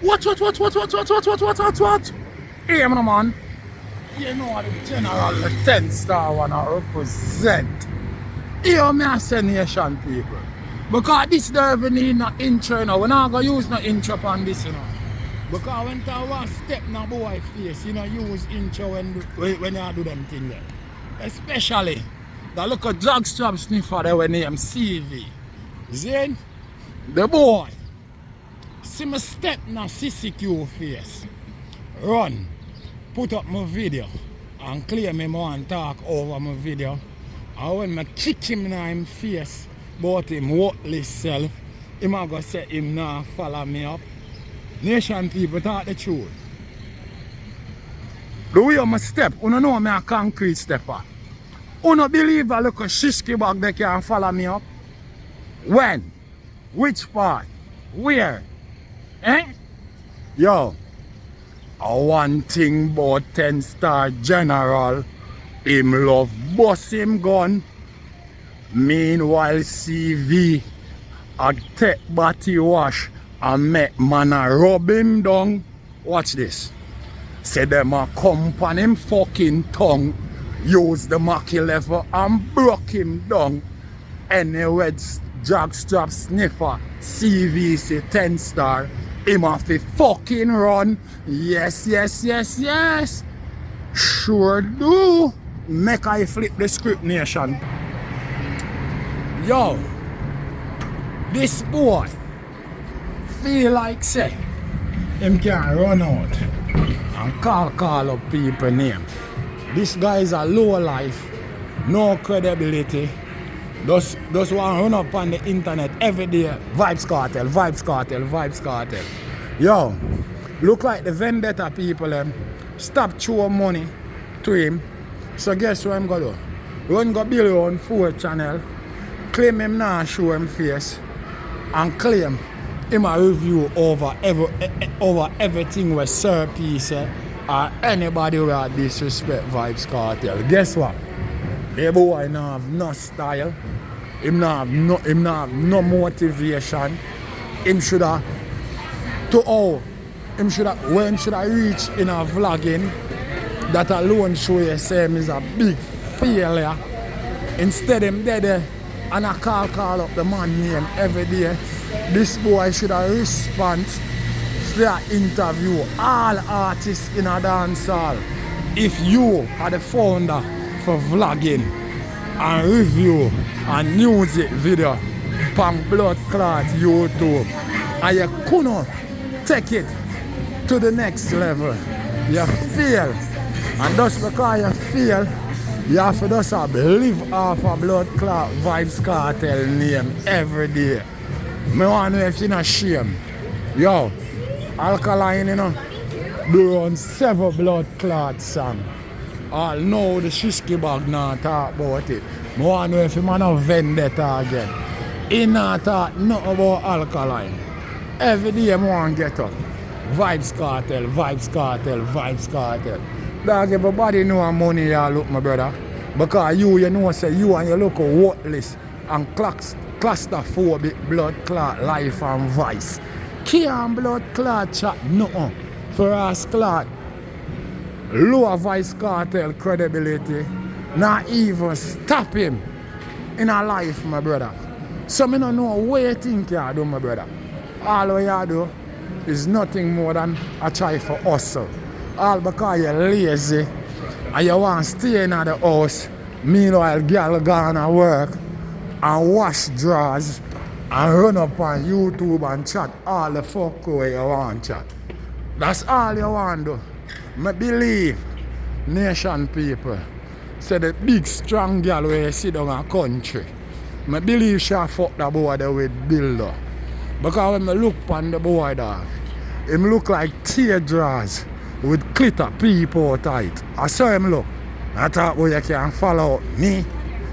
What? Hey, man. You know what the general, the 10 star one I represent. Here me I say nation people. Because this don't even need no intro, you know. We're not going to use no intro on this, you know. Because when I want step in a boy face, you know, use intro when you do them things there. Especially the look of jockstrap sniffer there when name CV. See? The boy. See me step in a CCQ face. Run. Put up my video. And claim me want talk over my video. And when I kick him in his face about him worthless self, him a go say him nah follow me up. Nation people talk the truth. The way I step, you know me a concrete stepper. You don't believe a little shishki bag they can follow me up? When? Which part? Where? Eh? Yo, one thing about 10 star general, him love bust him gun. Meanwhile CV a take body wash and make man a rub him down. Watch this. Say them a come on him fucking tongue, use the Mackie level and broke him down. Anyway, jockstrap sniffer CVC 10 star, him have to fucking run. Yes. Sure do. Make I flip the script, nation. Yo, this boy feel like say him can run out and call up people name. This guy is a low life, no credibility. Just want to run up on the internet every day. Vybz Kartel. Yo, look like the vendetta people stop throwing money to him. So guess what I'm gonna do? We're gonna build your own 4 channel, claim him now, show him face, and claim him a review over everything with Sir Peace or anybody who disrespect Vybz Kartel. Guess what? The boy not have no style. Him not have no motivation. Him shoulda when shoulda reach in a vlogging, that alone show you say him is a big failure. Instead him dead and I call up the man name every day. This boy shoulda respond to that interview all artists in a dance hall. If you are the founder for vlogging and review and music video from Blood Clot YouTube and you couldn't take it to the next level, you fail. And just because you fail, you have to just live off a Blood Clot Vybz Kartel name every day. I want to know if you're not ashamed. Yo, Alkaline, you know, do run 7 Blood Clot songs. All know the shishki bag now talk about it. I want to know if you man a vendetta again. He not talk nothing about Alkaline. Every day I want to get up. Vybz Kartel. Dog, everybody know how money you look, my brother. Because you know say you and you look worthless and claustrophobic blood clot life and vice. Can't blood clot chat nothing for us clot. Lower Vybz Kartel credibility, not even stop him in a life, my brother. So I don't know what you think you do, my brother. All what you do is nothing more than a try for hustle. All because you're lazy and you want to stay in the house. Meanwhile, girl gone to work and wash drawers and run up on YouTube and chat all the fuck way you want to chat. That's all you want to do. I believe nation people say the big strong girl where you sit down in the country. I believe she fuck the boy there with builder. Because when I look on the boy there, him look like teardrops with glitter people tight. I saw him look. I thought, well, you can follow me.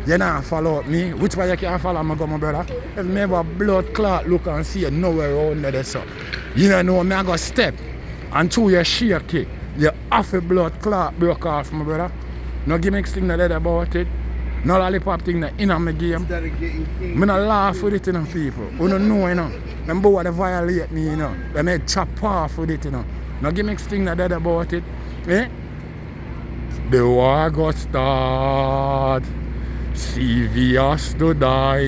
You not follow me. Which way you can follow me, my brother? If me have a blood clot look and see you nowhere around there, so. You don't know me, I go step. And through your shaky, you half a blood clot broke off, my brother. No gimmicks thing that about it. No lollipop thing that in my game. I don't laugh with it, you know, people. You don't know, you know. Them boy they violate me, you know. They may chop off with it, you know. No gimmicks thing that dead about it. Eh? The war got start. CV has to die.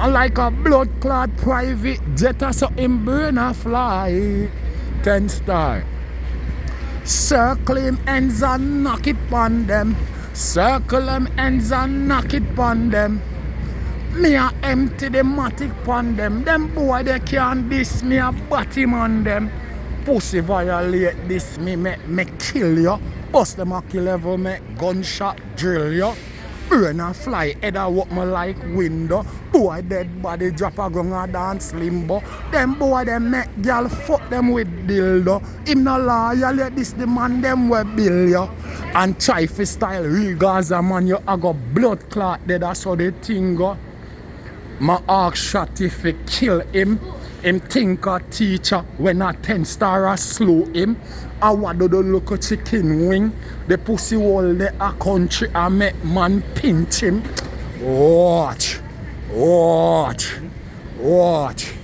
And like a blood clot private jet or something burn a fly. 10 star. Circle him ends and knock it pon them. Circle him ends and knock it pon them. Me a empty the matic pon them. Them boy they can't diss me a bottom on them. Pussy violate this me kill you. Bust them a kill level me gunshot drill you. Burn and fly head a walk me like window. Boy dead body drop a gun a dance limbo. Them boy them make girl fuck them with dildo. Him no loyal let this the man them we bill you. And try fi style real Gaza man you a go blood clot dead that's how the thing go. My ask shot if he kill him. Him think a teacher when a 10 star a slow him. I want to look at chicken wing. The pussy wall the a country and make man pinch him. Watch. Watch. Watch.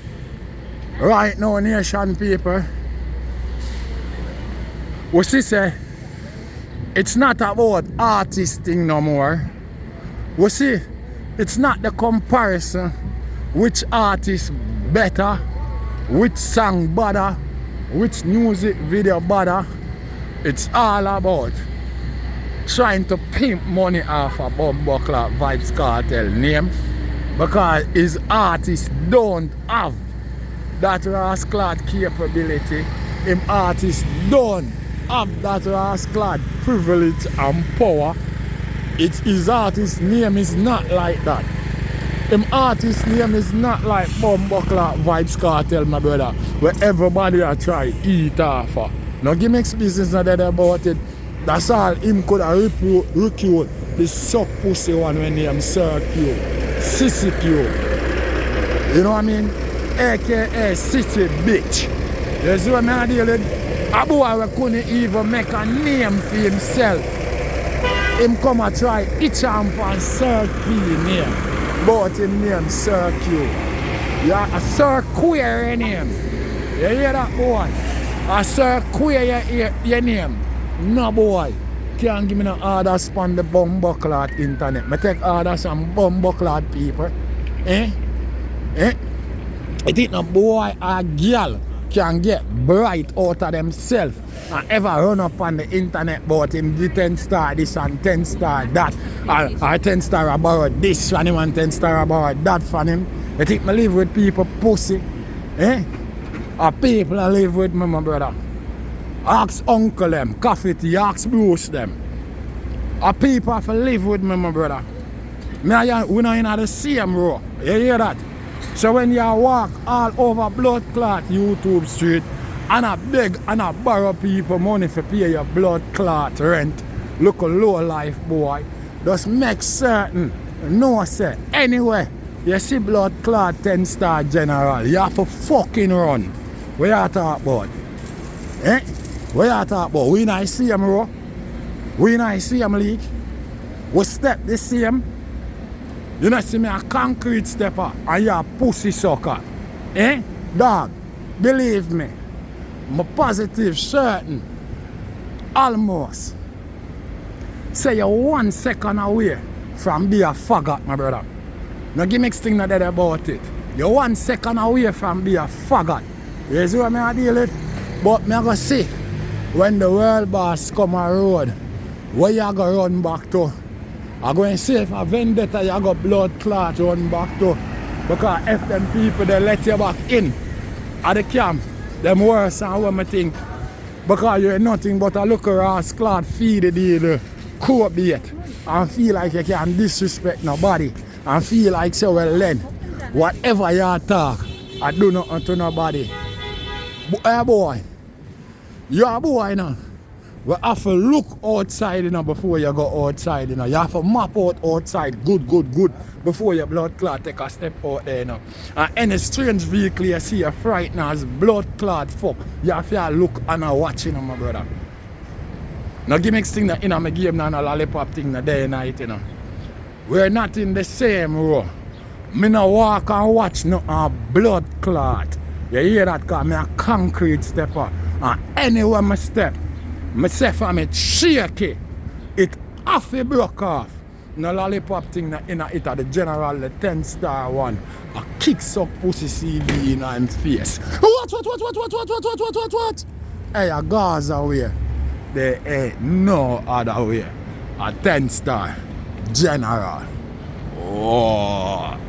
Right now nation people. What she say? It's not about artist thing no more. We see, it's not the comparison which artist better, which song better, which music video better. It's all about trying to pimp money off a bumbuckler vybz Kartel name because his artists don't have that rascal capability. Him artists don't have that rascal privilege and power. It's his artist name is not like that. Him artist name is not like bumbuckler vybz Kartel, my brother, where everybody a try eat off of. No gimmicks business not dead about it. That's all him could have recruit the suck pussy one when name Sir Q, Sissy Q. You know what I mean? AKA City Bitch. You see what I deal with? A boy who couldn't even make a name for himself. Him come and try itch and Sir P name. But him name Sir Q. Yeah, a Sir Queer your name. You hear that boy? A Sir Queer your name. No boy. Can't give me no orders on the bumbuckler internet. I take orders from bumbuckler people. Eh? Eh? I think no boy or girl can get bright out of themselves and ever run up on the internet about him the 10 star this and 10 star that or 10 star about this from him and 10 star about that from him. I think I live with people pussy. Eh? Or people I live with me, my brother. Ask uncle them, coffee tea, ask Bruce them. Or people have to live with me, my brother. Me and we not in the same row. You hear that? So when you walk all over blood clot YouTube street and I beg and I borrow people money for pay your blood clot rent, look a low life boy, just make certain, no say, anyway, you see blood clot 10 star general, you have to fucking run. What you talk about? Eh? What you talk about? We not see him row? We not see him leak? We step the same? You know see me a concrete stepper and you a pussy sucker. Eh? Dog, believe me. I'm positive, certain. Almost. Say you're 1 second away from being a faggot, my brother. No gimmicks thing not dead about it. You're 1 second away from being a faggot. You see what I deal with? But me go see when the world boss come a road, where you go run back to? I'm going to say if a vendetta you got blood clot run back to. Because if them people they let you back in at the camp, them worse than what I think. Because you're nothing but a look ass clot feed the coat bait and feel like you can disrespect nobody and feel like so well then whatever you talk, I do nothing to nobody. Hey boy, you're a boy now. We have to look outside, you know, before you go outside, you know. You have to map out outside good before your blood clot take a step out there, you know. And any strange vehicle you see a frightened as blood clot fuck, you have to look and watch, you know, my brother. No gimmicks thing that in my game now, no lollipop thing na day night, you know. We're not in the same row. Me no walk and watch no blood clot. You hear that? Cause me a concrete stepper. And anywhere me step, myself and me shaky. It half a broke off. No lollipop thing na in it at the general, the 10-star one. A kick suck pussy CV in him face. What? Hey, a Gaza way. There ain't no other way. A 10-star general. Oh.